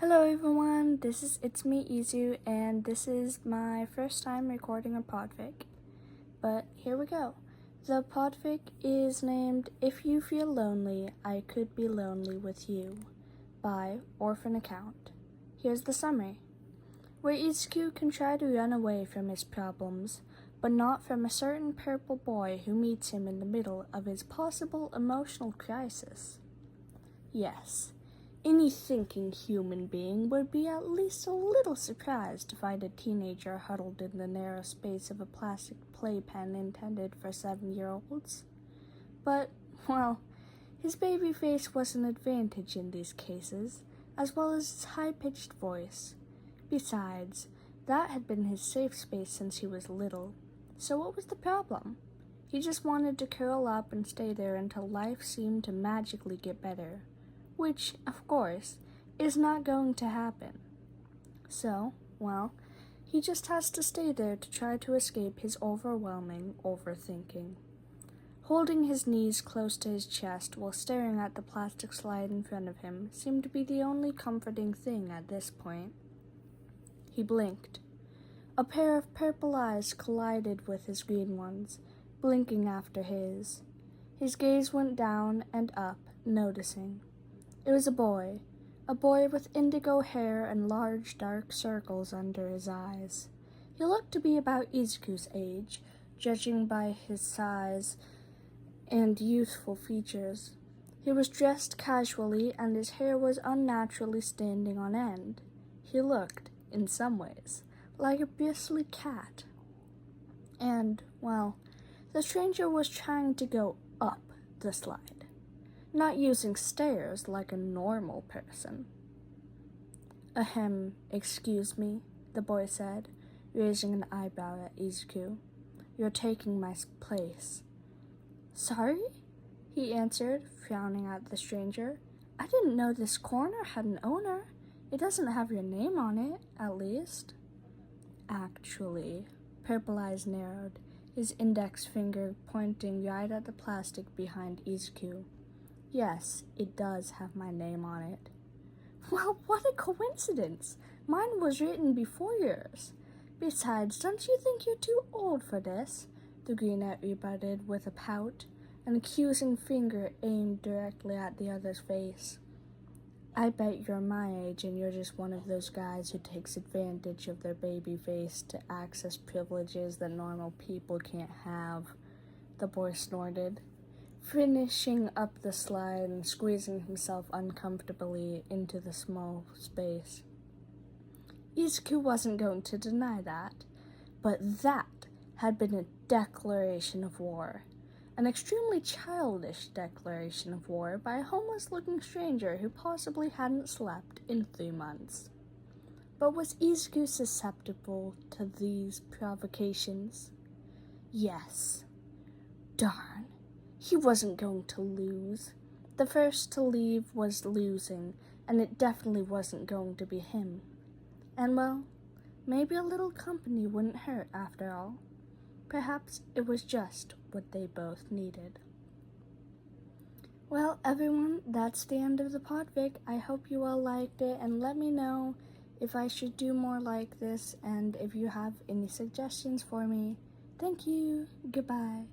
Hello everyone, it's me Izu, and this is my first time recording a podfic. But here we go. The podfic is named If You Feel Lonely, I Could Be Lonely With You by Orphan Account. Here's the summary. Where Izuku can try to run away from his problems, but not from a certain purple boy who meets him in the middle of his possible emotional crisis. Yes. Any thinking human being would be at least a little surprised to find a teenager huddled in the narrow space of a plastic playpen intended for 7-year-olds. But, well, his baby face was an advantage in these cases, as well as his high-pitched voice. Besides, that had been his safe space since he was little. So what was the problem? He just wanted to curl up and stay there until life seemed to magically get better. Which, of course, is not going to happen. So, well, he just has to stay there to try to escape his overwhelming overthinking. Holding his knees close to his chest while staring at the plastic slide in front of him seemed to be the only comforting thing at this point. He blinked. A pair of purple eyes collided with his green ones, blinking after his. His gaze went down and up, noticing. It was a boy with indigo hair and large dark circles under his eyes. He looked to be about Izuku's age, judging by his size and youthful features. He was dressed casually and his hair was unnaturally standing on end. He looked, in some ways, like a bristly cat. And, well, the stranger was trying to go up the slide. Not using stairs like a normal person. Excuse me, the boy said, raising an eyebrow at Izuku. You're taking my place. Sorry? He answered, frowning at the stranger. I didn't know this corner had an owner. It doesn't have your name on it, at least. Actually, Purple Eyes narrowed, his index finger pointing right at the plastic behind Izuku. Yes, it does have my name on it. Well, what a coincidence! Mine was written before yours. Besides, don't you think you're too old for this? The greenette rebutted with a pout, an accusing finger aimed directly at the other's face. I bet you're my age and you're just one of those guys who takes advantage of their baby face to access privileges that normal people can't have, the boy snorted, finishing up the slide and squeezing himself uncomfortably into the small space. Izuku wasn't going to deny that, but that had been a declaration of war, an extremely childish declaration of war by a homeless-looking stranger who possibly hadn't slept in 3 months. But was Izuku susceptible to these provocations? Yes. Darn. He wasn't going to lose. The first to leave was losing, and it definitely wasn't going to be him. And well, maybe a little company wouldn't hurt after all. Perhaps it was just what they both needed. Well, everyone, that's the end of the podfic. I hope you all liked it, and let me know if I should do more like this, and if you have any suggestions for me. Thank you. Goodbye.